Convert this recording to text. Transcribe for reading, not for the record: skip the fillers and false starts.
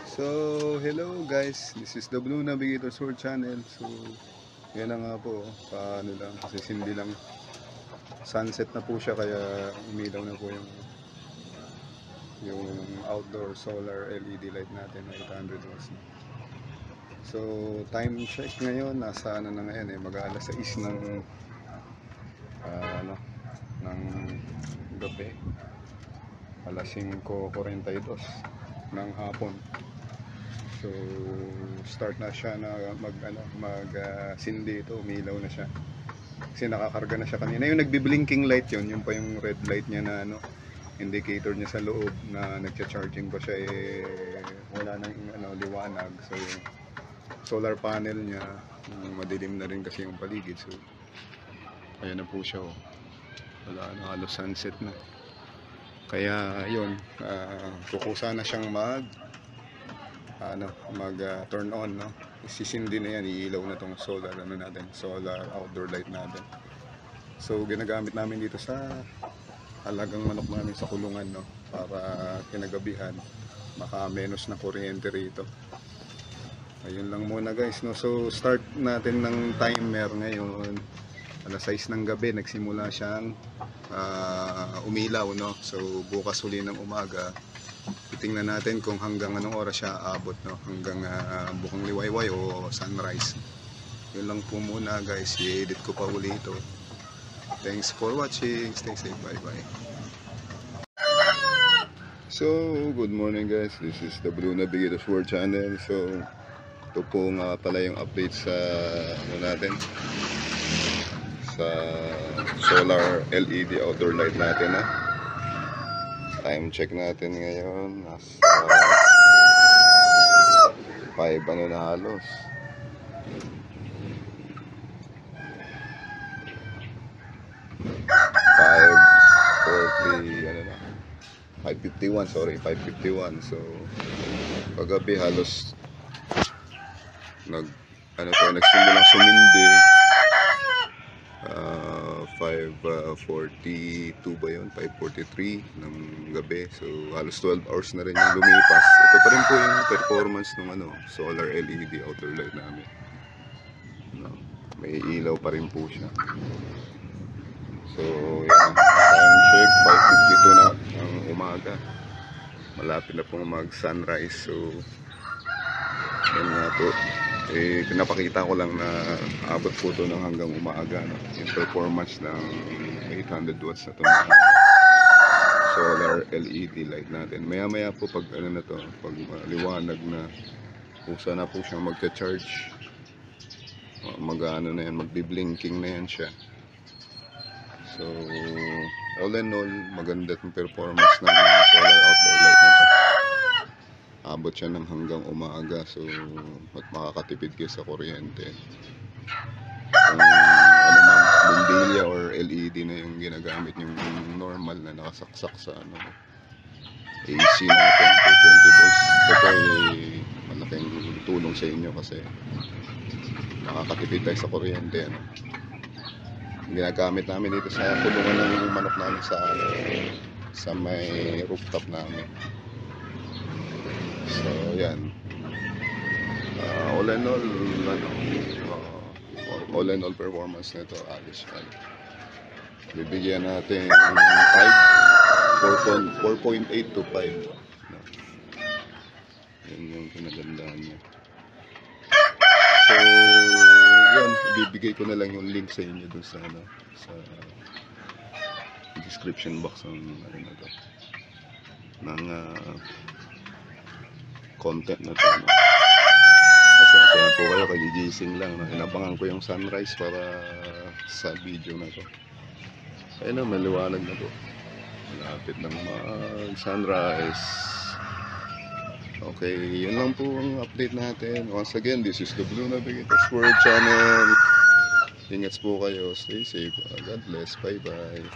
So, hello guys, this is the Blue Navigator Sword Channel. So, yan na nga po, paano lang, kasi sindi lang. Sunset na po siya, kaya umilaw na po yung outdoor solar LED light natin na 800 watts na. So, time check ngayon, nasa ano na ngayon mag-aalas 6 ng gabi. Alas 5:42 ng hapon. So, start na siya na sindi ito, umilaw na siya. Kasi nakakarga na siya kanina. Yung nagbi-blinking light yung pa yung red light niya na indicator niya sa loob na nagcha-charging pa siya, wala nang liwanag. So, yung solar panel niya, madilim na rin kasi yung paligid. So, ayan na po siya, wala na, halos sunset na. Kaya yun, kukusa na siyang turn on, no? Isisindi na yan, iilaw na tong solar solar outdoor light natin. So ginagamit namin dito sa alagang manok namin sa kulungan, no? Para kinagabihan maka-menos na kuryente rito. Ayun lang muna guys, no? So start natin ng timer ngayon. Alas 6 ng gabi nagsimula siyang umilaw, no? So bukas uli ng umaga titingnan natin kung hanggang anong oras siya aabot, no? Hanggang bukang liwayway o sunrise. Yun lang po muna guys, i-edit ko pa uli ito. Thanks for watching, stay safe, bye bye. So good morning guys, this is the Blue Navigator Sword Channel. So ito po nga pala yung update sa natin, sa solar LED outdoor light natin, Time check natin ngayon, nasa 5 na halos. 5:51, sorry, 5:51. So kagabi halos nagsimulang sumindi. 5:42 ba yun? 5:43 ng gabi. So halos 12 hours na rin yung lumipas. Ito pa rin po yung performance ng solar LED outdoor light namin. May ilaw pa rin po siya. So yan, time check 5:52 na ng umaga. Malapit na pong mag sunrise. So yan nga po, pinapakita ko lang na abot po ito ng hanggang umaga, no? Yung performance ng 800 watts na ito solar LED light natin. Maya maya po pag pag liwanag na, kusa na po siyang magcha-charge, na yan, magbi-blinking na yan siya. So all in all, maganda itong performance ng solar outdoor light natin. Abot siya ng hanggang umaga, so makakatipid kayo sa kuryente. Kung bumbilya or LED na yung ginagamit, yung normal na nakasaksak sa AC natin, 20 volts. Ito ay malaking tulong sa inyo kasi makakatipid tayo sa kuryente, Ginagamit namin dito sa kulungan ng manok namin sa may rooftop namin. So yan, all in all performance nito, ayos yan. Bibigyan natin 4.8 to 5, Yan yung pinagandaan niya. So yan, bibigay ko na lang yung link sa inyo dun sa description box ng content na ito, Kasi na po kayo, kagigising lang, Inabangan ko yung sunrise para sa video na to. Ayun na, maliwanag na po. Malapit ng mag-sunrise. Okay, yun lang po ang update natin. Once again, this is the Blue Navigator Sword Channel. Ingat po kayo, stay safe, God bless, bye bye.